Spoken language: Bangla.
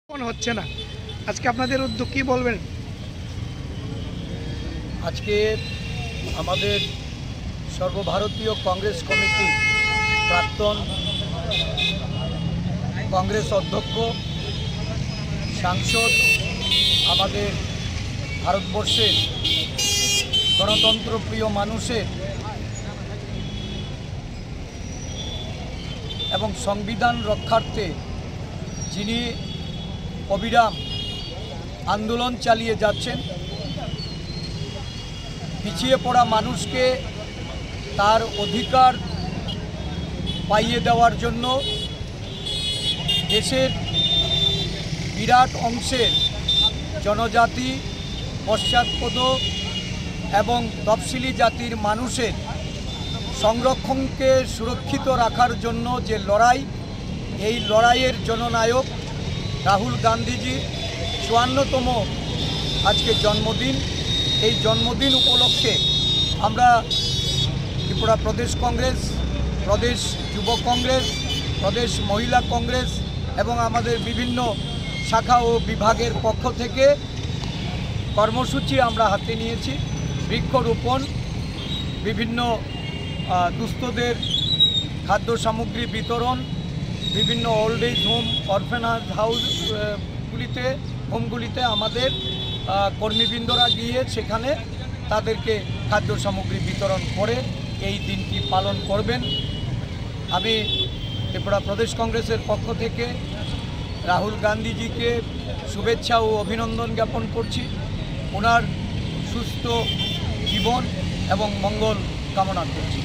হচ্ছে না, আজকে আপনাদের উদ্যোগ কি বলবেন? আজকে আমাদের সর্বভারতীয় কংগ্রেস কমিটি প্রাক্তন কংগ্রেস অধ্যক্ষ সাংসদ আমাদের ভারতবর্ষের গণতন্ত্রপ্রিয় মানুষের এবং সংবিধান রক্ষার্থে যিনি অবিরাম আন্দোলন চালিয়ে যাচ্ছেন, পিছিয়ে পড়া মানুষকে তার অধিকার পাইয়ে দেওয়ার জন্য দেশের বিরাট অংশের জনজাতি, পশ্চাৎপদ এবং তফসিলি জাতির মানুষের সংরক্ষণকে সুরক্ষিত রাখার জন্য যে লড়াই, এই লড়াইয়ের জননায়ক রাহুল গান্ধীজি ৫৪তম আজকে জন্মদিন। এই জন্মদিন উপলক্ষে আমরা ত্রিপুরা প্রদেশ কংগ্রেস, প্রদেশ যুব কংগ্রেস, প্রদেশ মহিলা কংগ্রেস এবং আমাদের বিভিন্ন শাখা ও বিভাগের পক্ষ থেকে কর্মসূচি আমরা হাতে নিয়েছি। বৃক্ষরোপণ, বিভিন্ন দুস্থদের খাদ্য সামগ্রী বিতরণ, বিভিন্ন ওল্ড এজ হোম, অরফেনেজ হোমগুলিতে আমাদের কর্মীবৃন্দরা গিয়ে সেখানে তাদেরকে খাদ্য সামগ্রী বিতরণ করে এই দিনটি পালন করবেন। আমি ত্রিপুরা প্রদেশ কংগ্রেসের পক্ষ থেকে রাহুল গান্ধীজিকে শুভেচ্ছা ও অভিনন্দন জ্ঞাপন করছি। ওনার সুস্থ জীবন এবং মঙ্গল কামনা করছি।